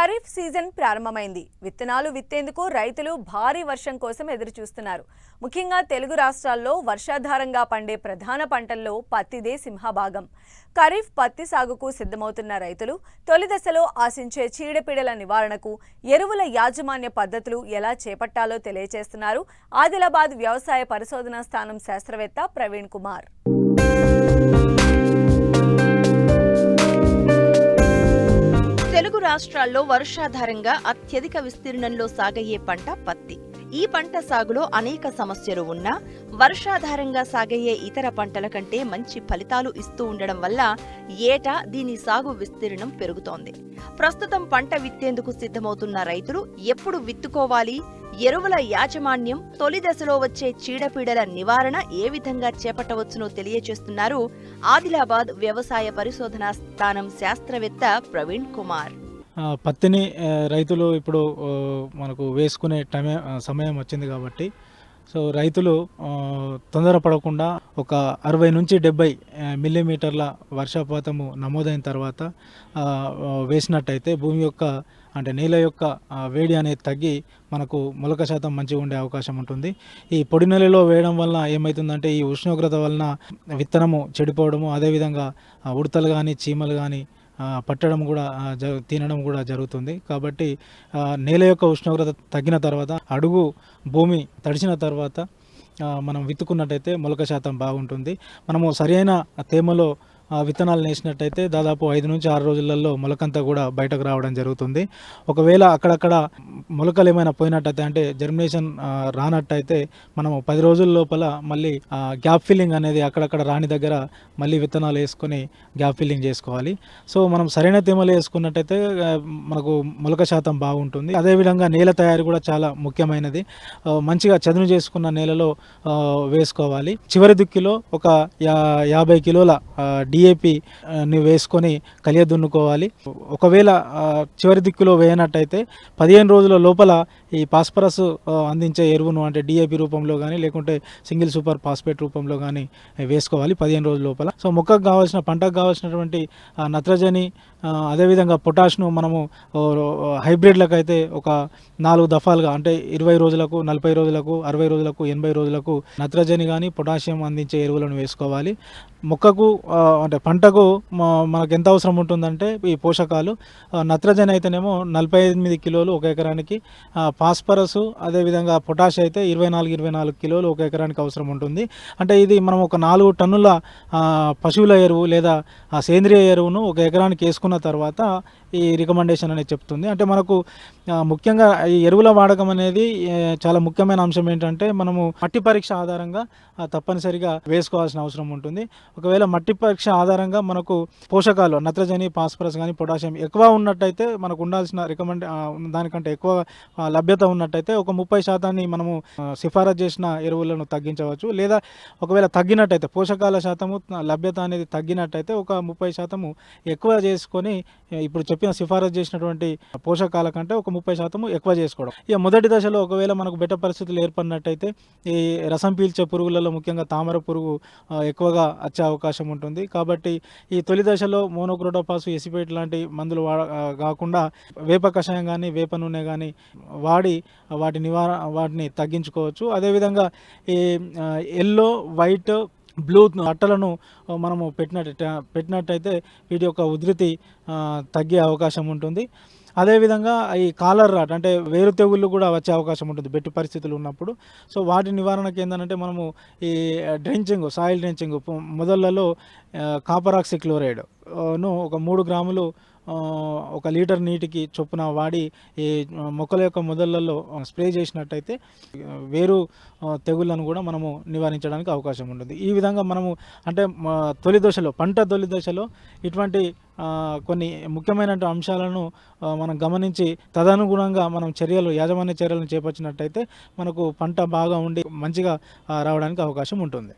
Kharif season ప్రారంభమైంది. విత్తనాలు విత్తేందుకు రైతులు భారీ వర్షం కోసం ఎదురు చూస్తున్నారు. ముఖ్యంగా తెలుగు రాష్ట్రాల్లో వర్షాధారంగా పండే ప్రధాన పంటల్లో పత్తిదే సింహభాగం. ఖరీఫ్ పత్తి సాగుకు సిద్ధమవుతున్న రైతులు తొలి దశలో ఆశించే చీడపీడల నివారణకు ఎరువుల యాజమాన్య పద్ధతులు ఎలా చేపట్టాలో తెలియజేస్తున్నారు ఆదిలాబాద్ వ్యవసాయ పరిశోధనా స్థానం శాస్త్రవేత్త ప్రవీణ్ కుమార్. తెలుగు రాష్ట్రాల్లో వర్షాధారంగా అత్యధిక విస్తీర్ణంలో సాగయ్యే పంట పత్తి. ఈ పంట సాగులో అనేక సమస్యలు ఉన్నా వర్షాధారంగా సాగయ్యే ఇతర పంటల కంటే మంచి ఫలితాలు ఇస్తూ ఉండడం వల్ల ఏటా దీని సాగు విస్తీర్ణం పెరుగుతోంది. ప్రస్తుతం పంట విత్తేందుకు సిద్ధమవుతున్న రైతులు ఎప్పుడు విత్తుకోవాలి, ఎరువుల యాజమాన్యం, తొలి దశలో వచ్చే చీడపీడల నివారణ ఏ విధంగా చేపట్టవచ్చునో తెలియజేస్తున్నారు ఆదిలాబాద్ వ్యవసాయ పరిశోధనా స్థానం శాస్త్రవేత్త ప్రవీణ్ కుమార్. పత్తిని రైతులు ఇప్పుడు మనకు వేసుకునే సమయం వచ్చింది కాబట్టి రైతులు తొందరపడకుండా ఒక 60 నుంచి 70 మిల్లీమీటర్ల వర్షపాతము నమోదైన తర్వాత వేసినట్టయితే భూమి యొక్క నేల యొక్క వేడి అనేది తగ్గి మనకు మొలక శాతం మంచిగా ఉండే అవకాశం ఉంటుంది. ఈ పొడి నెలలో వేయడం వలన ఏమవుతుందంటే ఈ ఉష్ణోగ్రత వలన విత్తనము చెడిపోవడము, అదేవిధంగా ఉడతలు కానీ చీమలు కానీ పట్టడం కూడా తినడం కూడా జరుగుతుంది. కాబట్టి నేల యొక్క ఉష్ణోగ్రత తగ్గిన తర్వాత అడుగు భూమి తడిచిన తర్వాత మనం విత్తుకున్నట్టయితే మొలక శాతం బాగుంటుంది. మనము సరైన తేమలో విత్తనాలు వేసినట్టయితే దాదాపు 5 నుంచి 6 రోజులలో మొలకంతా కూడా బయటకు రావడం జరుగుతుంది. ఒకవేళ అక్కడక్కడ మొలకలు ఏమైనా పోయినట్టయితే అంటే జర్మినేషన్ రానట్టయితే మనము 10 రోజుల లోపల మళ్ళీ గ్యాప్ ఫిల్లింగ్ అనేది అక్కడక్కడ రాని దగ్గర మళ్ళీ విత్తనాలు వేసుకొని గ్యాప్ ఫిల్లింగ్ చేసుకోవాలి. మనం సరైన తేమలు వేసుకున్నట్టయితే మనకు మొలక శాతం బాగుంటుంది. అదేవిధంగా నేల తయారీ కూడా చాలా ముఖ్యమైనది. మంచిగా చదును చేసుకున్న నేలలో వేసుకోవాలి. చివరి దిక్కులో ఒక 50 కిలోల DAP వేసుకొని కలియ దున్నుకోవాలి. ఒకవేళ చివరి దిక్కులో వేయనట్టయితే 15 రోజుల లోపల ఈ ఫాస్ఫరస్ అందించే ఎరువును అంటే DAP రూపంలో కానీ లేకుంటే సింగిల్ సూపర్ ఫాస్ఫేట్ రూపంలో కానీ వేసుకోవాలి 15 రోజుల లోపల. మొక్కకు కావాల్సిన పంటకు కావాల్సినటువంటి నత్రజని అదేవిధంగా పొటాష్ను మనము హైబ్రిడ్లకు అయితే ఒక 4 దఫాలుగా అంటే 20 రోజులకు, 40 రోజులకు, 60 రోజులకు, 80 రోజులకు నత్రజని కానీ పొటాషియం అందించే ఎరువులను వేసుకోవాలి. మొక్కకు అంటే పంటకు మనకు ఎంత అవసరం ఉంటుందంటే ఈ పోషకాలు నత్రజని అయితేనేమో 48 కిలోలు ఒక ఎకరానికి, ఫాస్ఫరస్ అదేవిధంగా పొటాష్ అయితే 24 కిలోలు ఒక ఎకరానికి అవసరం ఉంటుంది. అంటే ఇది మనం ఒక 4 టన్నుల పశువుల ఎరువు లేదా సేంద్రియ ఎరువును ఒక ఎకరానికి వేసుకున్న తర్వాత ఈ రికమెండేషన్ అనేది చెప్తుంది. అంటే మనకు ముఖ్యంగా ఈ ఎరువుల వాడకం అనేది చాలా ముఖ్యమైన అంశం ఏంటంటే మనము మట్టి పరీక్ష ఆధారంగా తప్పనిసరిగా వేసుకోవాల్సిన అవసరం ఉంటుంది. ఒకవేళ మట్టి పరీక్ష ఆధారంగా మనకు పోషకాలు నత్రజని, ఫాస్ఫరస్ కానీ పొటాషియం ఎక్కువ ఉన్నట్టయితే మనకు ఉండాల్సిన దానికంటే ఎక్కువ లభ్యత ఉన్నట్టయితే ఒక 30% మనము సిఫారసు చేసిన ఎరువులను తగ్గించవచ్చు. లేదా ఒకవేళ తగ్గినట్టయితే పోషకాల శాతము లభ్యత అనేది తగ్గినట్టయితే ఒక 30% ఎక్కువ చేసుకొని ఇప్పుడు చెప్పిన సిఫారసు చేసినటువంటి పోషకాల కంటే ఒక 30% ఎక్కువ చేసుకోవడం. ఇక మొదటి దశలో ఒకవేళ మనకు బెట్ట పరిస్థితులు ఏర్పడినట్టయితే ఈ రసం పీల్చే పురుగులలో ముఖ్యంగా తామర పురుగు ఎక్కువగా వచ్చే అవకాశం ఉంటుంది. కాబట్టి ఈ తొలి దశలో మోనోక్రోటోఫాస్, ఎసిపేట్ లాంటి మందులు కాకుండా వేప కషాయం కానీ వేప నూనె కానీ వాడి వాటిని తగ్గించుకోవచ్చు. అదేవిధంగా ఈ ఎల్లో, వైట్, బ్లూ అట్టలను మనము పెట్టినట్టయితే వీటి యొక్క ఉధృతి తగ్గే అవకాశం ఉంటుంది. అదేవిధంగా ఈ కాలర్ రాట్ అంటే వేరు తెగుళ్ళు కూడా వచ్చే అవకాశం ఉంటుంది బెట్టు పరిస్థితులు ఉన్నప్పుడు. వాటి నివారణకు ఏంటంటే మనము ఈ సాయిల్ డ్రెంచింగ్ మొదళ్లలో కాపర్ ఆక్సిక్లోరైడ్ను ఒక 3 గ్రాములు 1 లీటర్ నీటికి చొప్పున వాడి ఈ మొక్కల యొక్క మొదళ్లలో స్ప్రే చేసినట్టయితే వేరు తెగుళ్లను కూడా మనము నివారించడానికి అవకాశం ఉంటుంది. ఈ విధంగా మనము అంటే పంట తొలి దశలో ఇటువంటి కొన్ని ముఖ్యమైన అంశాలను మనం గమనించి తదనుగుణంగా మనం యాజమాన్య చర్యలను చేపట్టినట్టయితే మనకు పంట బాగా ఉండి మంచిగా రావడానికి అవకాశం ఉంటుంది.